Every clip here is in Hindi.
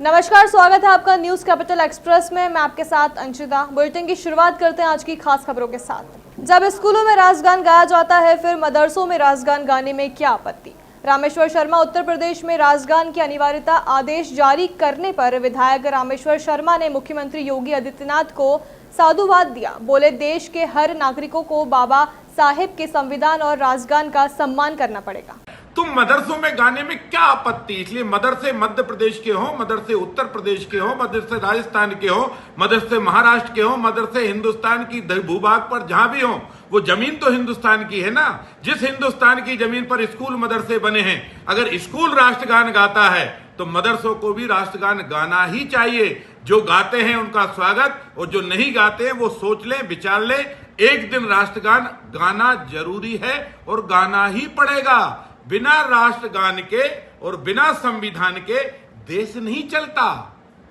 नमस्कार, स्वागत है आपका न्यूज कैपिटल एक्सप्रेस में। मैं आपके साथ अंशिता। बुलेटिन की शुरुआत करते हैं आज की खास खबरों के साथ। जब स्कूलों में राष्ट्रगान गाया जाता है, फिर मदरसों में राष्ट्रगान गाने में क्या आपत्ति? रामेश्वर शर्मा उत्तर प्रदेश में राष्ट्रगान की अनिवार्यता आदेश जारी करने पर विधायक रामेश्वर शर्मा ने मुख्यमंत्री योगी आदित्यनाथ को साधुवाद दिया। बोले, देश के हर नागरिकों को बाबा साहेब के संविधान और राष्ट्रगान का सम्मान करना पड़ेगा। तुम मदरसों में गाने में क्या आपत्ति? इसलिए मदरसे मध्य प्रदेश के हो, मदरसे उत्तर प्रदेश के हो, मदरसे राजस्थान के हो, मदरसे महाराष्ट्र के हो, मदरसे हिंदुस्तान की भूभाग पर जहां भी हो, वो जमीन तो हिंदुस्तान की है ना। जिस हिंदुस्तान की जमीन पर स्कूल मदरसे बने हैं, अगर स्कूल राष्ट्रगान गाता है तो मदरसों को भी राष्ट्रगान गाना ही चाहिए। जो गाते हैं उनका स्वागत, और जो नहीं गाते हैं वो सोच लें, विचार लें। एक दिन राष्ट्रगान गाना जरूरी है और गाना ही पड़ेगा। बिना राष्ट्रगान के और बिना संविधान के देश नहीं चलता।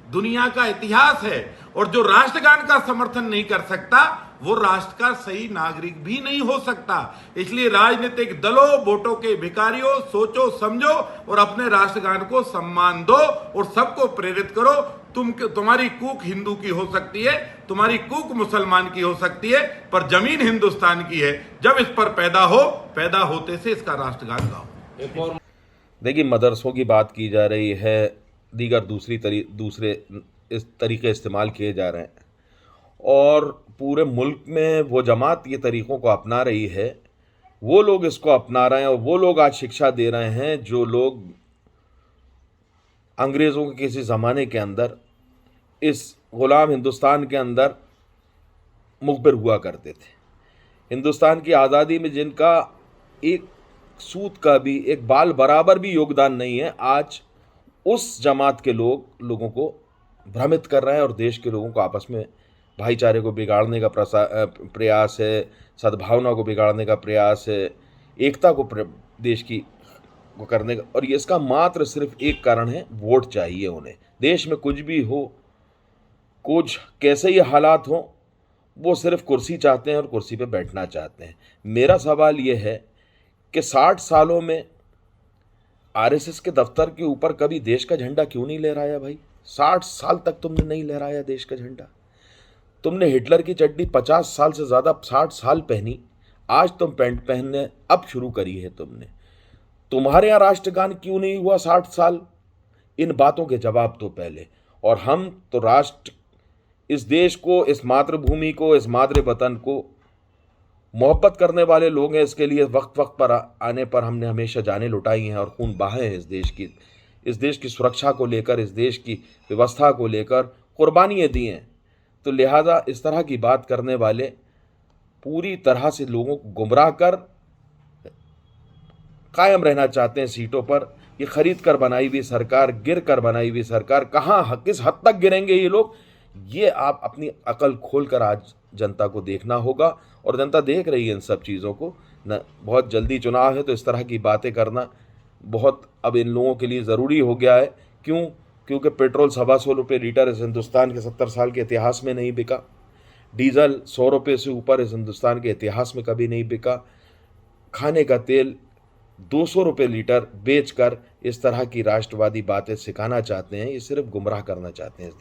दुनिया का इतिहास है। और जो राष्ट्रगान का समर्थन नहीं कर सकता, वो राष्ट्र का सही नागरिक भी नहीं हो सकता। इसलिए राजनीतिक दलों, वोटों के भिखारियों, सोचो समझो और अपने राष्ट्रगान को सम्मान दो और सबको प्रेरित करो। तुम्हारी कूक हिंदू की हो सकती है, तुम्हारी कूक मुसलमान की हो सकती है, पर जमीन हिंदुस्तान की है। जब इस पर पैदा होते से इसका राष्ट्रगान गाओ। देखिए, मदरसों की बात की जा रही है, दीगर दूसरे इस तरीके इस्तेमाल किए जा रहे हैं, और पूरे मुल्क में वो जमात ये तरीक़ों को अपना रही है, वो लोग इसको अपना रहे हैं, और वो लोग आज शिक्षा दे रहे हैं जो लोग अंग्रेज़ों के किसी ज़माने के अंदर इस ग़ुलाम हिंदुस्तान के अंदर मुखबिर हुआ करते थे। हिंदुस्तान की आज़ादी में जिनका एक सूत का भी, एक बाल बराबर भी योगदान नहीं है, आज उस जमात के लोगों को भ्रमित कर रहे हैं और देश के लोगों को आपस में भाईचारे को बिगाड़ने का प्रयास है, सद्भावना को बिगाड़ने का प्रयास है, एकता को देश की को करने का। और ये इसका मात्र सिर्फ एक कारण है, वोट चाहिए उन्हें। देश में कुछ भी हो, कुछ कैसे ही हालात हो, वो सिर्फ कुर्सी चाहते हैं और कुर्सी पे बैठना चाहते हैं। मेरा सवाल ये है कि 60 सालों में आरएसएस के दफ्तर के ऊपर कभी देश का झंडा क्यों नहीं लहराया भाई? 60 साल तक तुमने नहीं लहराया देश का झंडा। तुमने हिटलर की चड्डी 50 साल से ज़्यादा 60 साल पहनी, आज तुम पैंट पहनने अब शुरू करी है तुमने। तुम्हारे यहाँ राष्ट्रगान क्यों नहीं हुआ 60 साल? इन बातों के जवाब तो पहले। और हम तो राष्ट्र, इस देश को, इस मातृभूमि को, इस मातृ वतन को मोहब्बत करने वाले लोग हैं। इसके लिए वक्त पर आने पर हमने हमेशा जानें लुटाई हैं और खून बहाए हैं। इस देश की सुरक्षा को लेकर, इस देश की व्यवस्था को लेकर कुर्बानियाँ दी हैं। तो लिहाजा इस तरह की बात करने वाले पूरी तरह से लोगों को गुमराह कर कायम रहना चाहते हैं सीटों पर। ये खरीद कर बनाई हुई सरकार, गिर कर बनाई हुई सरकार, कहाँ किस हद तक गिरेंगे ये लोग, ये आप अपनी अकल खोल कर आज जनता को देखना होगा। और जनता देख रही है इन सब चीज़ों को न। बहुत जल्दी चुनाव है, तो इस तरह की बातें करना बहुत अब इन लोगों के लिए ज़रूरी हो गया है। क्यों? क्योंकि पेट्रोल 125 रुपये लीटर इस हिंदुस्तान के 70 साल के इतिहास में नहीं बिका। डीजल 100 रुपये से ऊपर इस हिंदुस्तान के इतिहास में कभी नहीं बिका। खाने का तेल 200 रुपये लीटर बेचकर इस तरह की राष्ट्रवादी बातें सिखाना चाहते हैं। ये सिर्फ गुमराह करना चाहते हैं इस देश